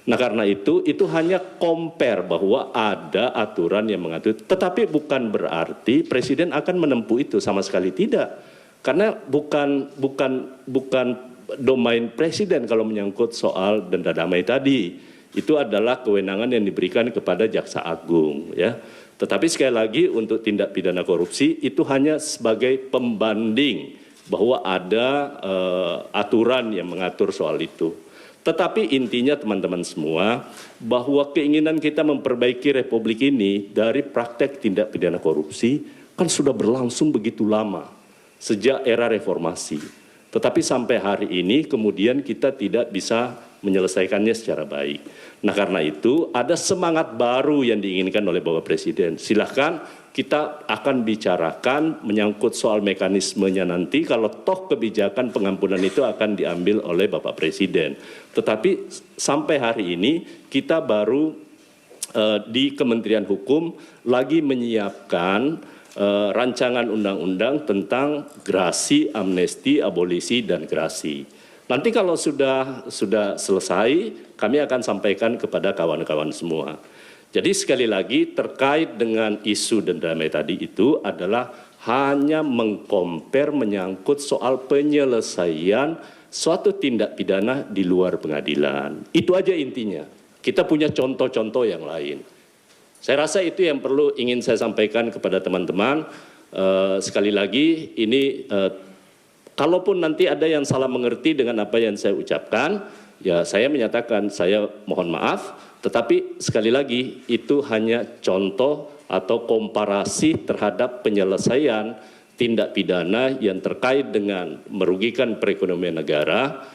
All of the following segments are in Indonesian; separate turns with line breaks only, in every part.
Nah karena itu hanya compare bahwa ada aturan yang mengatur, tetapi bukan berarti Presiden akan menempuh itu, sama sekali tidak. Karena bukan domain Presiden kalau menyangkut soal denda damai tadi. Itu adalah kewenangan yang diberikan kepada Jaksa Agung, ya. Tetapi sekali lagi untuk tindak pidana korupsi itu hanya sebagai pembanding bahwa ada aturan yang mengatur soal itu. Tetapi intinya teman-teman semua, bahwa keinginan kita memperbaiki Republik ini dari praktek tindak pidana korupsi kan sudah berlangsung begitu lama, sejak era reformasi. Tetapi sampai hari ini kemudian kita tidak bisa menyelesaikannya secara baik. Nah karena itu ada semangat baru yang diinginkan oleh Bapak Presiden. Silahkan kita akan bicarakan menyangkut soal mekanismenya nanti kalau toh kebijakan pengampunan itu akan diambil oleh Bapak Presiden. Tetapi sampai hari ini kita baru di Kementerian Hukum lagi menyiapkan rancangan undang-undang tentang grasi, amnesti, abolisi, dan grasi. Nanti kalau sudah selesai, kami akan sampaikan kepada kawan-kawan semua. Jadi sekali lagi terkait dengan isu denda damai tadi itu adalah hanya mengkompar menyangkut soal penyelesaian suatu tindak pidana di luar pengadilan. Itu aja intinya. Kita punya contoh-contoh yang lain. Saya rasa itu yang perlu ingin saya sampaikan kepada teman-teman. Sekali lagi ini kalaupun nanti ada yang salah mengerti dengan apa yang saya ucapkan, ya saya menyatakan saya mohon maaf. Tetapi sekali lagi itu hanya contoh atau komparasi terhadap penyelesaian tindak pidana yang terkait dengan merugikan perekonomian negara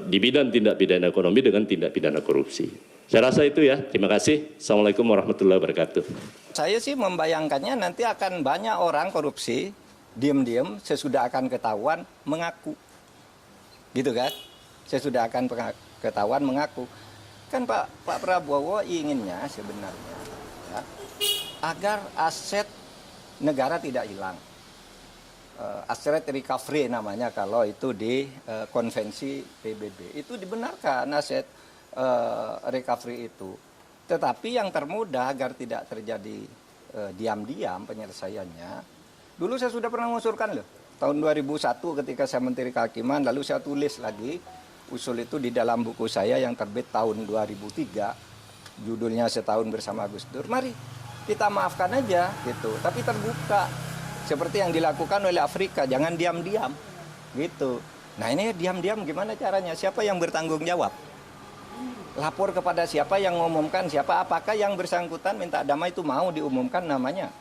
di bidang tindak pidana ekonomi dengan tindak pidana korupsi. Saya rasa itu ya. Terima kasih. Assalamualaikum warahmatullahi wabarakatuh.
Saya sih membayangkannya nanti akan banyak orang korupsi diam-diam sesudah akan ketahuan mengaku. Gitu kan? Sesudah akan ketahuan mengaku. Kan Pak Prabowo inginnya sebenarnya ya, agar aset negara tidak hilang. Aset recovery namanya kalau itu di konvensi PBB. Itu dibenarkan aset recovery itu. Tetapi yang termudah agar tidak terjadi diam-diam penyelesaiannya. Dulu saya sudah pernah mengusulkan loh. Tahun 2001 ketika saya Menteri Kehakiman, lalu saya tulis lagi. Usul itu di dalam buku saya yang terbit tahun 2003, judulnya Setahun Bersama Gus Dur. Mari kita maafkan aja gitu, tapi terbuka seperti yang dilakukan oleh Afrika, jangan diam-diam gitu. Nah ini diam-diam gimana caranya? Siapa yang bertanggung jawab? Lapor kepada siapa yang mengumumkan siapa? Apakah yang bersangkutan minta damai itu mau diumumkan namanya?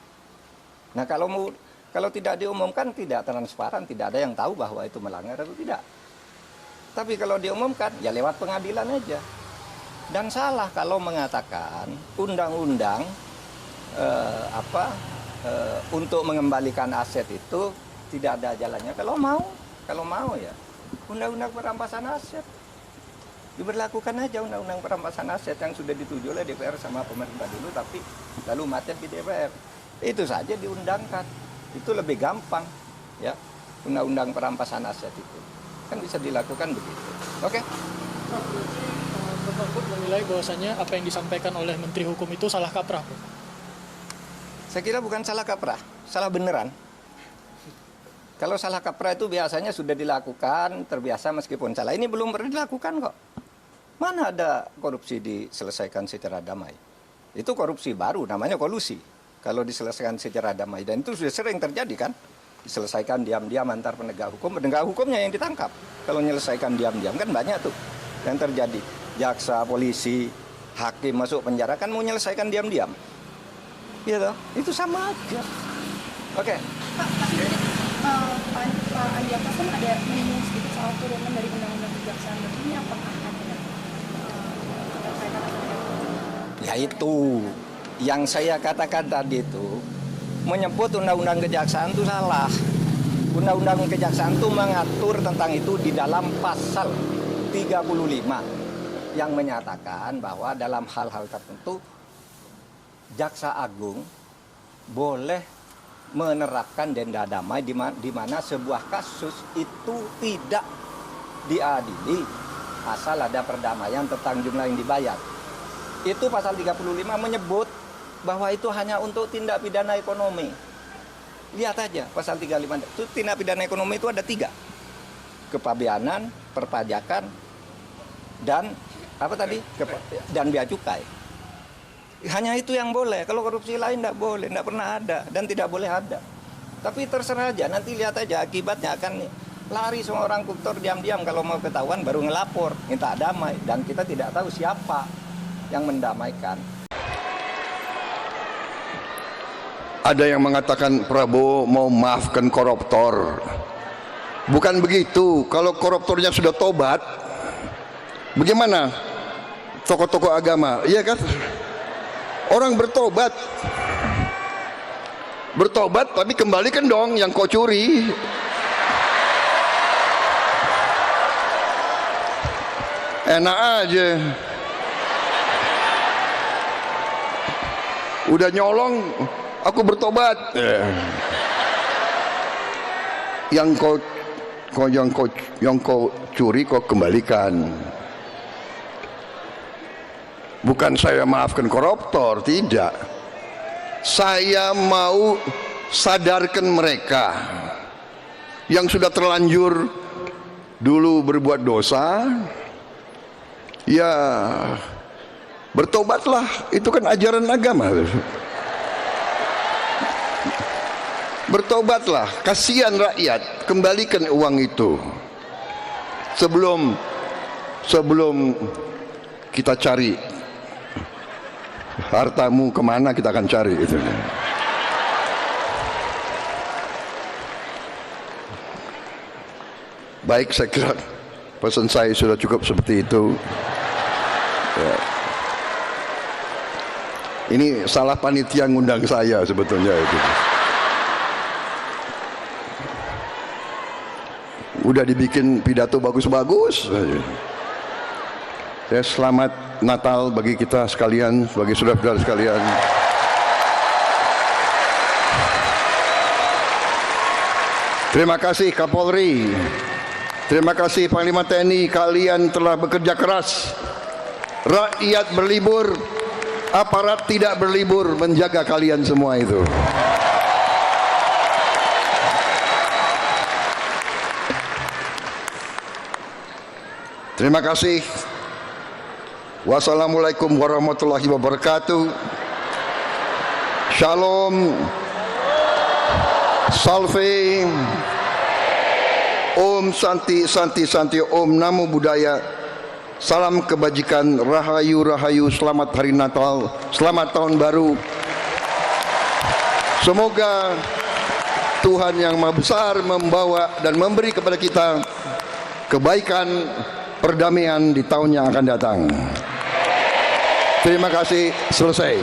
Nah kalau tidak diumumkan tidak transparan, tidak ada yang tahu bahwa itu melanggar atau tidak. Tapi kalau diumumkan, ya lewat pengadilan aja. Dan salah kalau mengatakan undang-undang untuk mengembalikan aset itu tidak ada jalannya. Kalau mau ya undang-undang perampasan aset diberlakukan aja, undang-undang perampasan aset yang sudah disetujui oleh DPR sama pemerintah dulu, tapi lalu macet di DPR. Itu saja diundangkan. Itu lebih gampang, ya, undang-undang perampasan aset itu. Kan bisa dilakukan begitu. Oke?
Bapak Put menilai bahwasanya apa yang disampaikan oleh Menteri Hukum itu salah kaprah.
Saya kira bukan salah kaprah, salah beneran. Kalau salah kaprah itu biasanya sudah dilakukan, terbiasa meskipun salah. Ini belum pernah dilakukan kok. Mana ada korupsi diselesaikan secara damai? Itu korupsi baru, namanya kolusi. Kalau diselesaikan secara damai. Dan itu sudah sering terjadi kan? Diselesaikan diam-diam antar penegak hukumnya yang ditangkap. Kalau menyelesaikan diam-diam kan banyak tuh yang terjadi. Jaksa, polisi, hakim masuk penjara kan mau menyelesaikan diam-diam. Gitu, itu sama aja. Oke.
Pak Andi Atas kan ada menyinggung sedikit soal turunan dari undang-undang kejaksaan. Ini apakah ada keterkaitan atau tidak?
Ya itu yang saya katakan tadi itu. Menyebut undang-undang kejaksaan itu salah. Undang-undang kejaksaan itu mengatur tentang itu di dalam pasal 35 yang menyatakan bahwa dalam hal-hal tertentu Jaksa Agung boleh menerapkan denda damai di mana sebuah kasus itu tidak diadili asal ada perdamaian tentang jumlah yang dibayar. Itu pasal 35 menyebut bahwa itu hanya untuk tindak pidana ekonomi. Lihat aja pasal 35 itu tindak pidana ekonomi itu ada 3. Kepabeanan, perpajakan, dan apa tadi? Dan bea cukai. Hanya itu yang boleh. Kalau korupsi lain tidak boleh, tidak pernah ada dan tidak boleh ada. Tapi terserah aja, nanti lihat aja akibatnya akan lari semua orang koruptor diam-diam, kalau mau ketahuan baru ngelapor, minta damai, dan kita tidak tahu siapa yang mendamaikan.
Ada yang mengatakan Prabowo mau maafkan koruptor. Bukan begitu. Kalau koruptornya sudah tobat, bagaimana tokoh-tokoh agama? Iya kan? Orang bertobat, tapi kembalikan dong yang kau curi. Enak aja. Udah nyolong, aku bertobat. Yang kau curi kau kembalikan. Bukan saya maafkan koruptor, tidak. Saya mau sadarkan mereka yang sudah terlanjur dulu berbuat dosa, ya bertobatlah, itu kan ajaran agama. Bertobatlah, kasihan rakyat, kembalikan uang itu. Sebelum kita cari hartamu kemana, kita akan cari itu. Baik, saya kira pesan saya sudah cukup seperti itu. Ya. Ini salah panitia ngundang saya sebetulnya itu. Udah dibikin pidato bagus-bagus. Ya, selamat Natal bagi kita sekalian, bagi saudara-saudara sekalian. Terima kasih Kapolri, terima kasih Panglima TNI, kalian telah bekerja keras. Rakyat berlibur, aparat tidak berlibur menjaga kalian semua itu. Terima kasih. Wassalamualaikum warahmatullahi wabarakatuh. Shalom, Salve, Om Santi Santi Santi, Om Namo Buddhaya. Salam kebajikan, Rahayu Rahayu, selamat hari Natal, selamat tahun baru. Semoga Tuhan yang Maha Besar membawa dan memberi kepada kita kebaikan, perdamaian di tahun yang akan datang. Terima kasih, selesai.